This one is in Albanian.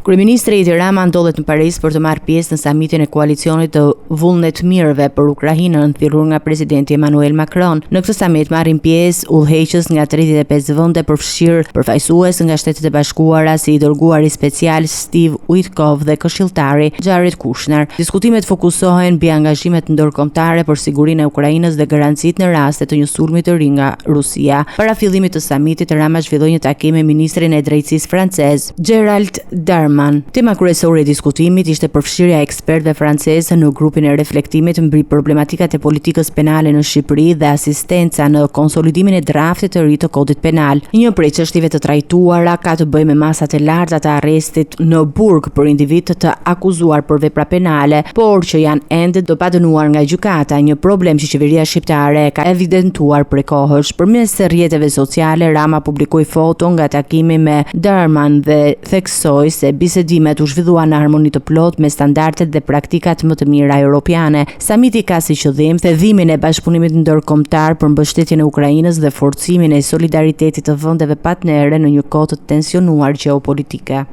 Kryeministri Edi Rama ndodhet në Paris për të marrë pjesë në samitin e koalicionit të vullnetmirëve për Ukrainën thirrur nga presidenti Emmanuel Macron. Në këtë samit marrin pjesë udhëheqës nga 35 vende përfshirë përfaqësues nga Shtetet e Bashkuara si i dërguari special Steve Witkoff dhe këshilltari Jared Kushner. Diskutimet fokusohen mbi angazhimet ndërkombëtare për sigurinë e Ukrainës dhe garancitë në raste të një sulmi të ri nga Rusia. Para fillimit të samitit, Rama zhvilloi një takim me ministrin e drejtësisë francez, Gerald Darmanin. Tema kryesore e diskutimit ishte përfshirja e ekspertëve francezë në grupin e reflektimit mbi problematikat e politikës penale në Shqipëri dhe asistenca në konsolidimin e draftit të ri të kodit penal. Një prej çështjeve të trajtuara ka të bëjë me masat e larta të arrestit në burg për individ të akuzuar për vepra penale, por që janë ende të padënuar nga gjykata, një problem që qeveria shqiptare ka evidentuar prej kohësh. Përmes rrjeteve sociale, Rama publikoi foto nga takimi me Darman dhe theksoi se bisedimet u zhvilluan në harmoni të plot me standardet dhe praktikat më të mira europiane. Samiti ka si qëllim thedhimin e bashkëpunimit ndërkombëtar për mbështetjen e Ukrainës dhe forcimin e solidaritetit të vendeve partnere në një kohë të tensionuar gjeopolitike.